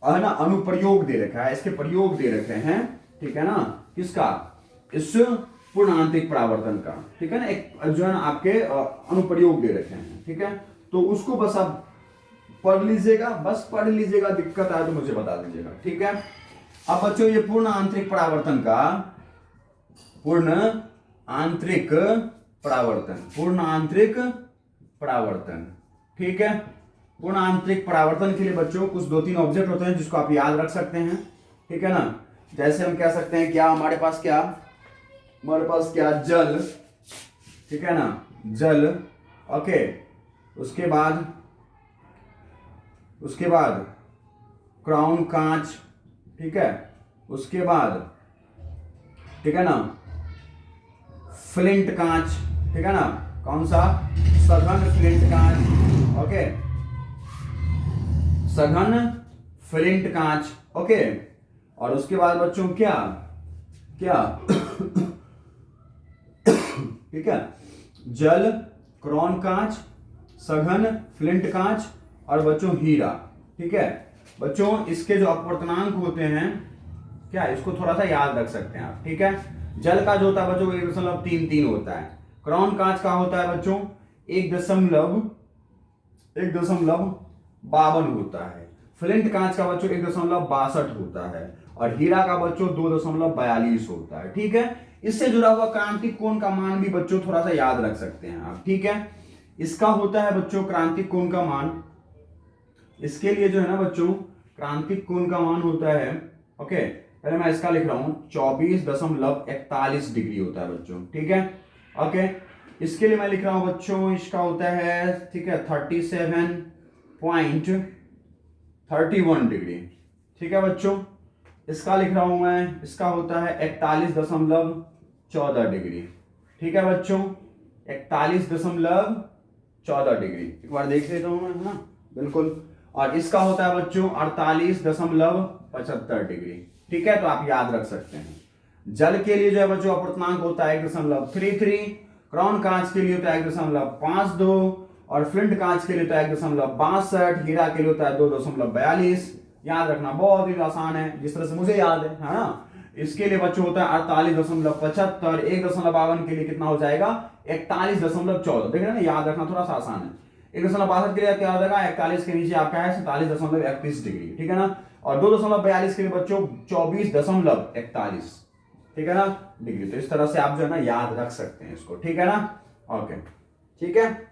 है ना अनुप्रयोग दे रखा है, इसके प्रयोग दे रखे हैं। ठीक है ना, किसका? इस पूर्ण आंतरिक परावर्तन का। ठीक है ना, एक जो है ना आपके अनुप्रयोग दे रखे हैं। ठीक है, तो उसको बस आप पढ़ लीजिएगा, बस पढ़ लीजिएगा, दिक्कत आए तो मुझे बता दीजिएगा। ठीक है, अब बच्चों ये पूर्ण आंतरिक परावर्तन का, पूर्ण आंतरिक परावर्तन, पूर्ण आंतरिक परावर्तन। ठीक है, पूर्ण आंतरिक परावर्तन के लिए बच्चों कुछ 2-3 ऑब्जेक्ट होते हैं जिसको आप याद रख सकते हैं। ठीक है ना, जैसे हम कह सकते हैं क्या हमारे पास क्या जल। ठीक है ना, जल। ओके, उसके बाद क्राउन कांच। ठीक है, उसके बाद ठीक है ना फ्लिंट कांच। ठीक है ना, कौन सा? सघन फ्लिंट कांच। ओके, सघन फ्लिंट कांच। ओके, और उसके बाद बच्चों क्या ठीक है, जल, क्रोन कांच, सघन फ्लिंट कांच और बच्चों हीरा। ठीक है बच्चों, इसके जो अपवर्तनांक होते हैं क्या, इसको थोड़ा सा याद रख सकते हैं आप। ठीक है, जल का जो होता है बच्चों 1.33 होता है। क्राउन कांच का होता है बच्चों 1.52 होता है। फ्लिंट कांच का बच्चों 1.62 होता है और हीरा का बच्चों 2.42 होता है। ठीक है, इससे जुड़ा हुआ क्रांतिक कोण का मान भी बच्चों थोड़ा सा याद रख सकते हैं आप। ठीक है, इसका होता है बच्चों क्रांतिक कोण का मान, इसके लिए जो है ना बच्चों क्रांतिक कोण का मान होता है। ओके, पहले मैं इसका लिख रहा हूं 24.41 डिग्री होता है बच्चों। ठीक है, ओके, इसके लिए मैं लिख रहा हूं बच्चों, इसका होता है ठीक है 37.31 डिग्री। ठीक है बच्चों, इसका लिख रहा हूं मैं, इसका होता है 41.14 डिग्री। ठीक है बच्चों, 41.14 डिग्री। एक बार देख लेता हूं मैं, है ना, बिल्कुल। और इसका होता है बच्चों 48.75 डिग्री। ठीक है, तो आप याद रख सकते हैं। जल के लिए जो है बच्चों अपवर्तनांक होता है 1.33, क्राउन कांच के लिए होता है 1.52 और फ्लिंट कांच के लिए होता है 1.62, हीरा के लिए होता है 2.42। याद रखना, बहुत ही आसान है, जिस तरह से मुझे याद है ना। इसके लिए बच्चों होता है 48.75, 1.52 के लिए कितना हो जाएगा 41.14। देख रहे हैं ना, याद रखना थोड़ा सा आसान है। 1.62 के लिए क्या हो जाएगा, 41 के नीचे आपका है 47.31 डिग्री। ठीक है ना, और 2.42 के लिए बच्चों 24.41। ठीक है ना डिग्री। तो इस तरह से आप जो है ना याद रख सकते हैं इसको। ठीक है ना, ओके, ठीक है,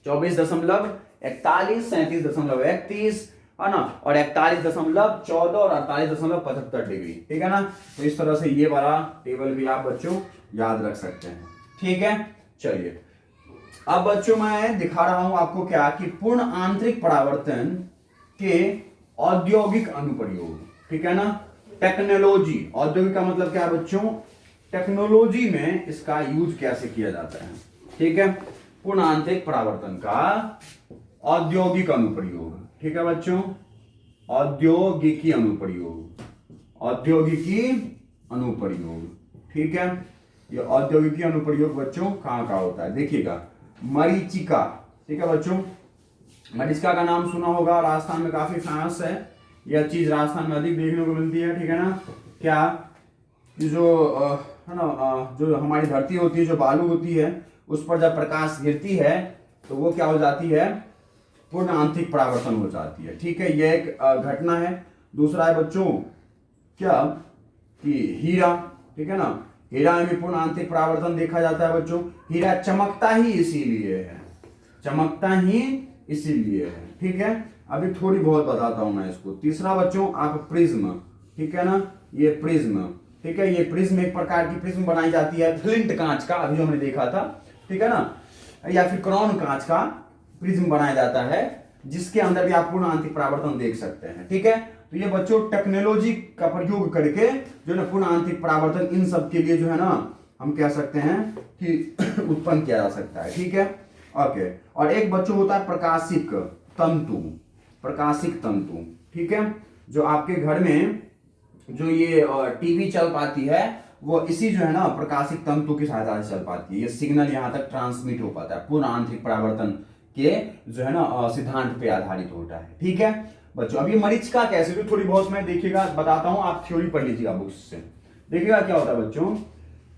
24.41, 37.31 है ना, और 41.14 और 48.75 डिग्री। ठीक है ना, तो इस तरह से ये वाला टेबल भी आप बच्चों याद रख सकते हैं। ठीक है, चलिए अब बच्चों मैं दिखा रहा हूं आपको क्या कि पूर्ण आंतरिक परावर्तन के औद्योगिक अनुप्रयोग। ठीक है ना, टेक्नोलॉजी, औद्योगिक का मतलब क्या है बच्चों, टेक्नोलॉजी में इसका यूज कैसे किया जाता है। ठीक है, पूर्ण आंतरिक परावर्तन का औद्योगिक अनुप्रयोग। ठीक है बच्चों, औद्योगिकी अनुप्रयोग, औद्योगिकी अनुप्रयोग। ठीक है, ये औद्योगिकी अनुप्रयोग बच्चों कहां का होता है, देखिएगा मरीचिका। ठीक है बच्चों, मरीचिका का नाम सुना होगा, राजस्थान में काफी फेमस है, यह चीज राजस्थान में अधिक देखने को मिलती है। ठीक है ना, क्या जो है ना जो हमारी धरती होती है, जो बालू होती है, उस पर जब प्रकाश गिरती है तो वो क्या हो जाती है, पूर्ण आंतरिक परावर्तन हो जाती है। ठीक है, यह एक घटना है। दूसरा है बच्चों क्या कि हीरा। ठीक है ना, हीरा में भी पूर्ण आंतरिक परावर्तन देखा जाता है बच्चों। हीरा चमकता ही इसीलिए है, चमकता ही इसीलिए है। ठीक है, अभी थोड़ी बहुत बताता हूं मैं इसको। तीसरा बच्चों आप प्रिज्म। ठीक है ना, ये प्रिज्म। ठीक है, ये प्रिज्म एक प्रकार की प्रिज्म बनाई जाती है फ्लिंट कांच का, अभी जो हमने देखा था। ठीक है ना, या फिर क्राउन कांच का प्रिज्म बनाया जाता है, जिसके अंदर भी आप पूर्ण आंतरिक परावर्तन देख सकते हैं। ठीक है, तो ये बच्चों टेक्नोलॉजी का प्रयोग करके जो ना पूर्ण आंतरिक परावर्तन इन सब के लिए जो है ना हम कह सकते हैं कि उत्पन्न किया जा सकता है। ठीक है, ओके, और एक बच्चों होता है प्रकाशिक तंतु, प्रकाशिक तंतु। ठीक है, जो आपके घर में जो ये टीवी चल पाती है वो इसी जो है ना प्रकाशिक तंतु की सहायता से चल पाती है। ये सिग्नल यहाँ तक ट्रांसमिट हो पाता है, पूर्ण आंतरिक परावर्तन के जो है ना सिद्धांत पे आधारित होता है। ठीक है बच्चों, अब ये मरीचिका कैसे, तो थोड़ी बहुत मैं देखिएगा बताता हूँ, आप थ्योरी पढ़ लीजिएगा बुक्स से। देखिएगा क्या होता है बच्चों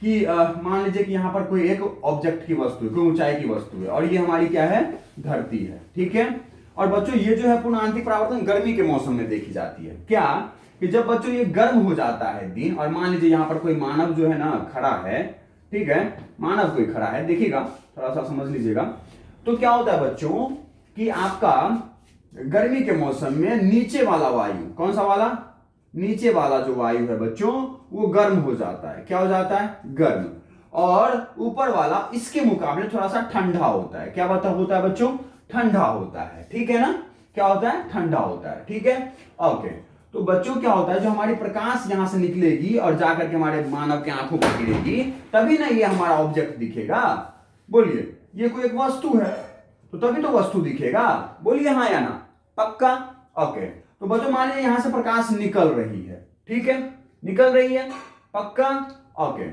कि मान लीजिए कि यहाँ पर कोई एक ऑब्जेक्ट की वस्तु है, कोई ऊंचाई की वस्तु है, और ये हमारी क्या है, धरती है। ठीक है, और बच्चों ये जो है पूर्ण आंतरिक परावर्तन गर्मी के मौसम में देखी जाती है। क्या कि जब बच्चों ये गर्म हो जाता है दिन, और मान लीजिए यहाँ पर कोई मानव जो है ना खड़ा है, ठीक है, मानव कोई खड़ा है, देखिएगा थोड़ा सा समझ लीजिएगा, तो क्या होता है बच्चों कि आपका गर्मी के मौसम में नीचे वाला वायु, कौन सा वाला, नीचे वाला जो वायु है बच्चों वो गर्म हो जाता है। क्या हो जाता है, गर्म, और ऊपर वाला इसके मुकाबले थोड़ा सा ठंडा होता है। क्या होता है बच्चों, ठंडा होता है। ठीक है ना, क्या होता है, ठंडा होता है। ठीक है, ओके। तो बच्चों क्या होता है, जो हमारी प्रकाश यहां से निकलेगी और जाकर के हमारे मानव के आंखों पर गिरेगी, तभी ना ये हमारा ऑब्जेक्ट दिखेगा। बोलिए, ये कोई एक वस्तु है तो तभी तो वस्तु दिखेगा। बोलिए हाँ या ना, पक्का, ओके। तो बच्चों मान लीजिए यहां से प्रकाश निकल रही है, ठीक है, निकल रही है, पक्का, ओके,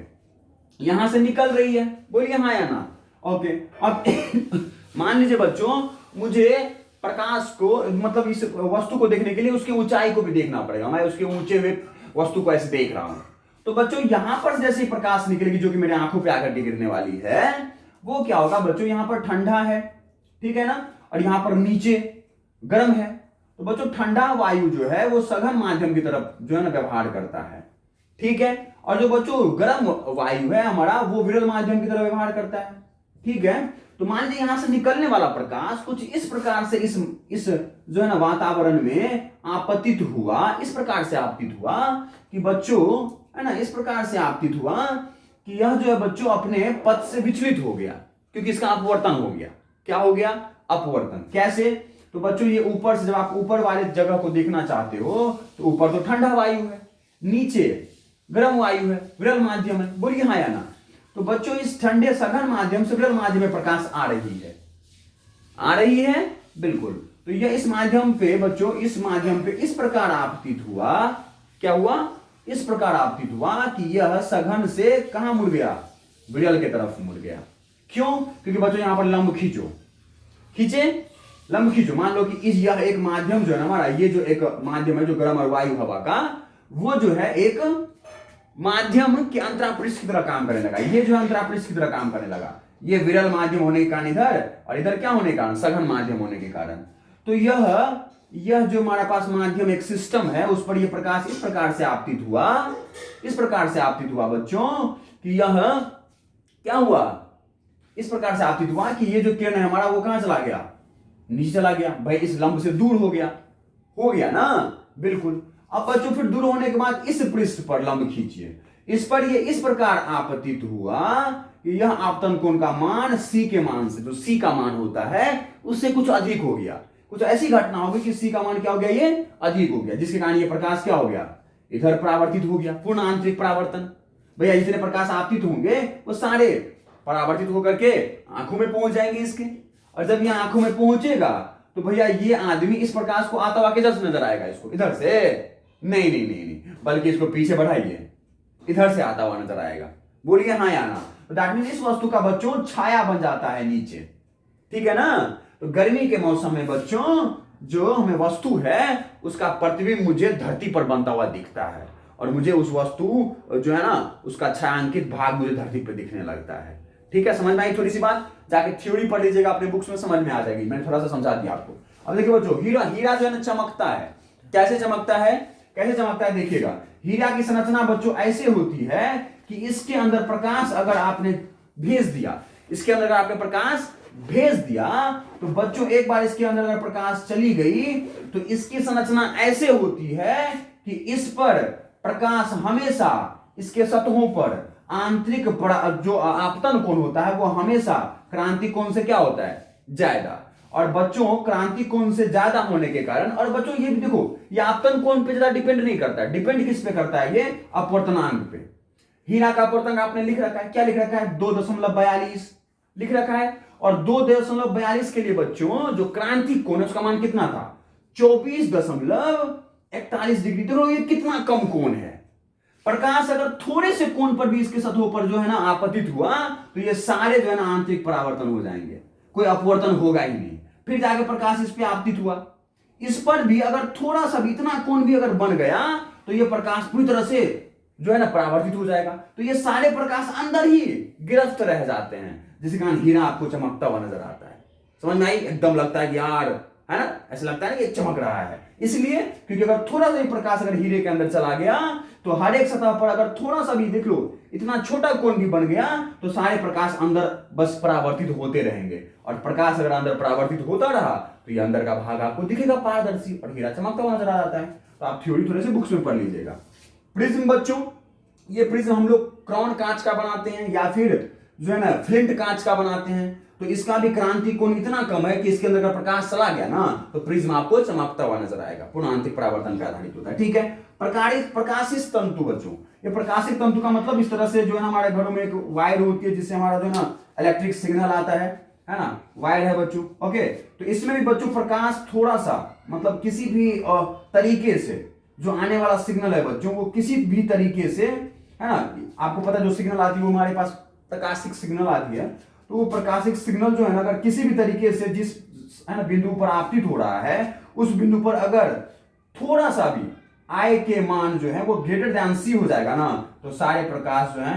यहां से निकल रही है, बोलिए हाँ या ना, ओके। अब मान लीजिए बच्चों मुझे प्रकाश को, मतलब इस वस्तु को देखने के लिए उसकी ऊंचाई को भी देखना पड़ेगा। मैं उसके ऊंचे हुए वस्तु को ऐसे देख रहा हूं, तो बच्चों यहां पर जैसे प्रकाश निकलेगी जो कि मेरे आंखों पे आकर गिरने वाली है, वो क्या होगा बच्चों, यहां पर ठंडा है, ठीक है ना, और यहां पर नीचे गर्म है। तो बच्चों ठंडा वायु जो है वो सघन माध्यम की तरफ जो है ना व्यवहार करता है, ठीक है, और जो बच्चों गर्म वायु है हमारा वो विरल माध्यम की तरफ व्यवहार करता है। ठीक है, तो मान लीजिए यहां से निकलने वाला प्रकाश कुछ इस प्रकार से इस जो है ना वातावरण में आपतित हुआ, इस प्रकार से आपतित हुआ कि बच्चों है ना, इस प्रकार से आपतित हुआ कि यह जो है बच्चों अपने पथ से विचलित हो गया, क्योंकि इसका अपवर्तन हो गया। क्या हो गया, अपवर्तन। कैसे, तो बच्चों ये ऊपर से, जब आप ऊपर वाले जगह को देखना चाहते हो तो ऊपर तो ठंडा वायु है, नीचे गर्म वायु है, विरल माध्यम है, बोलिए हाँ या ना। तो बच्चों इस ठंडे सघन माध्यम से विरल माध्यम में प्रकाश आ रही है, आ रही है, बिल्कुल। तो यह इस माध्यम पे बच्चों, इस माध्यम पे इस प्रकार आपतित हुआ, क्या हुआ, इस प्रकार आपतित हुआ कि यह सघन से कहां मुड़ गया, विरल की तरफ मुड़ गया। क्यों, क्योंकि बच्चों यहां पर लंब खींचो, खींचे, लंब खींचो, मान लो कि यह एक माध्यम जो है ना हमारा, ये जो एक माध्यम है जो गर्म और वायु हवा का, वो जो है एक माध्यम के अंतरापृष्ठ की तरह काम करने लगा। ये जो अंतरापृष्ठ की तरह काम करने लगा, ये विरल माध्यम होने के कारण इधर, और इधर क्या होने के कारण, सघन माध्यम होने के कारण। तो यह जो हमारे पास माध्यम एक सिस्टम है, उस पर यह प्रकाश इस प्रकार से आपतित हुआ, इस प्रकार से आपतित हुआ बच्चों कि यह क्या हुआ, इस प्रकार से आपतित हुआ कि ये जो किरण है हमारा वो कहां चला गया, नीचे चला गया। भाई इस लंब से दूर हो गया ना, बिल्कुल। अब बच्चों फिर दूर होने के बाद इस पृष्ठ पर लंब खींचिए, इस पर ये इस प्रकार आपतित हुआ कि यह आपतन कोण का मान सी के मान से, जो सी का मान होता है उससे कुछ अधिक हो गया। कुछ ऐसी घटना होगी कि सी का मान क्या हो गया, ये अधिक हो गया, जिसके कारण ये प्रकाश क्या हो गया, इधर परावर्तित हो गया, पूर्ण आंतरिक परावर्तन। भैया जितने प्रकाश आपतित होंगे वो सारे परावर्तित होकर के आंखों में पहुंच जाएंगे इसके, और जब ये आंखों में पहुंचेगा तो भैया ये आदमी इस प्रकाश को आता हुआ किधर से नजर आएगा, इसको इधर से, नहीं, बल्कि इसको पीछे बढ़ाइए, इधर से आता हुआ नजर आएगा। बोलिए हाँ या ना। तो दैट मीन इस वस्तु का बच्चों छाया बन जाता है नीचे, ठीक है ना। तो गर्मी के मौसम में बच्चों जो हमें वस्तु है उसका प्रतिबिंब मुझे धरती पर बनता हुआ दिखता है, और मुझे उस वस्तु जो है ना उसका छायांकित भाग मुझे धरती पर दिखने लगता है। ठीक है, समझ में आई थोड़ी सी बात, जाके थ्योरी पढ़ लीजिएगा अपने बुक्स में, समझ में आ जाएगी। मैंने थोड़ा सा समझा दिया आपको। अब देखिए बच्चों, हीरा जो है ना चमकता है, कैसे चमकता है, देखिएगा। हीरा की संरचना बच्चों ऐसे होती है कि इसके अंदर प्रकाश अगर आपने भेज दिया, इसके अंदर अगर आपने प्रकाश भेज दिया तो बच्चों एक बार इसके अंदर अगर प्रकाश चली गई तो इसकी संरचना ऐसे होती है कि इस पर प्रकाश हमेशा इसके सतहों पर आंतरिक जो आपतन कोण होता है वो हमेशा क्रांति कोण से क्या होता है, ज्यादा। और बच्चों क्रांति कोण से ज्यादा होने के कारण, और बच्चों ये भी देखो, ये आपतन कोण पे ज्यादा डिपेंड नहीं करता है, डिपेंड किस पे करता है, ये अपवर्तनांक पे। हीरा का अपवर्तनांक आपने लिख रखा है, क्या लिख रखा है, 2.42 लिख रखा है। और 2.42 के लिए बच्चों जो क्रांति कोण है उसका मान कितना था, 24.8 41 डिग्री। देखो ये कितना कम कोण है। प्रकाश अगर थोड़े से कोण पर भी इसके सतहों पर जो है ना आपतित हुआ तो ये सारे जो है ना आंतरिक परावर्तन हो जाएंगे, कोई अपवर्तन होगा ही नहीं। फिर जाके प्रकाश इस पे आपतित हुआ, इस पर भी अगर थोड़ा सा भी इतना कोण भी अगर बन गया तो ये प्रकाश पूरी तरह से जो है ना परावर्तित हो जाएगा। तो ये सारे प्रकाश अंदर ही गिरफ्त रह जाते हैं, जिसके कारण हीरा आपको चमकता हुआ नजर आता है। समझ में आई? एकदम लगता है कि यार, है ना, ऐसा लगता है ना कि चमक रहा है। इसलिए क्योंकि अगर थोड़ा सा भी प्रकाश अगर हीरे के अंदर चला गया तो हर एक सतह पर अगर थोड़ा सा भी, देख लो, इतना छोटा कोण भी बन गया तो सारे प्रकाश अंदर बस परावर्तित होते रहेंगे। और प्रकाश अगर अंदर परावर्तित होता रहा तो ये अंदर का भाग आपको दिखेगा पारदर्शी और हीरा चमकता हुआ नजर आ जाता है। तो आप थ्योरी थोड़े से बुक्स में पढ़ लीजिएगा। प्रिज्म बच्चों, ये प्रिज्म हम लोग क्राउन कांच का बनाते हैं या फिर जो है ना फ्लिंट कांच का बनाते हैं। तो इसका भी क्रांति कोण इतना कम है कि इसके अंदर का प्रकाश चला गया ना तो प्रिज्म आपको चमकता हुआ नजर आएगा, पूर्ण आंतरिक परावर्तन पर आधारित होता है। ठीक है। प्रकाशित तंतु बच्चों, ये प्रकाशित तंतु का मतलब इस तरह से जो है ना हमारे घरों में एक वायर होती है जिससे हमारा जो है ना इलेक्ट्रिक सिग्नल आता है ना, वायर है बच्चों। ओके, तो इसमें भी बच्चों प्रकाश थोड़ा सा, मतलब किसी भी तरीके से जो आने वाला सिग्नल है बच्चों, वो किसी भी तरीके से, है ना, आपको पता है जो सिग्नल आती है वो हमारे पास प्रकाशिक सिग्नल आती है। तो वो प्रकाशिक सिग्नल जो है ना अगर किसी भी तरीके से जिस, है ना, बिंदु पर आपतित हो रहा है उस बिंदु पर अगर थोड़ा सा भी I के मान जो है वो ग्रेटर देन C हो जाएगा ना तो सारे प्रकाश जो है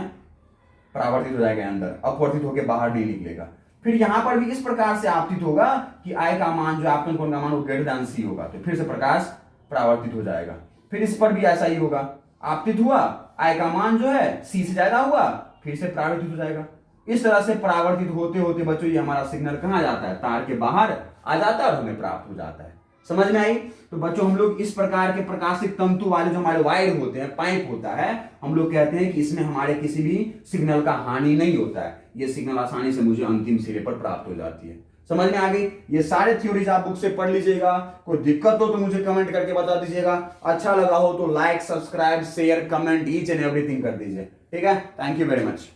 परावर्तित हो जाएगा अंदर, अपवर्तित होकर बाहर नहीं निकलेगा। फिर यहां पर भी इस प्रकार से आपतित होगा कि I का मान जो आपतन कोण का मान वो ग्रेटर देन C होगा, तो फिर से प्रकाश परावर्तित हो जाएगा। फिर इस पर भी ऐसा ही होगा, आपतित हुआ, I का मान जो है C से ज्यादा हुआ, फिर से परावर्तित हो जाएगा। इस तरह से परावर्तित होते होते बच्चों ये हमारा सिग्नल कहां जाता है, तार के बाहर आ जाता है और हमें प्राप्त हो जाता है। समझ में आई? तो बच्चों हम लोग इस प्रकार के प्रकाशित तंतु वाले जो हमारे वायर होते हैं, पाइप होता है, हम लोग कहते हैं कि इसमें हमारे किसी भी सिग्नल का हानि नहीं होता है, ये सिग्नल आसानी से मुझे अंतिम सिरे पर प्राप्त हो जाती है। समझ में आ गई? ये सारे थ्योरीज आप बुक से पढ़ लीजिएगा। कोई दिक्कत हो तो मुझे कमेंट करके बता दीजिएगा। अच्छा लगा हो तो like, subscribe, share, comment, each and everything कर दीजिए। ठीक है? Thank you very much.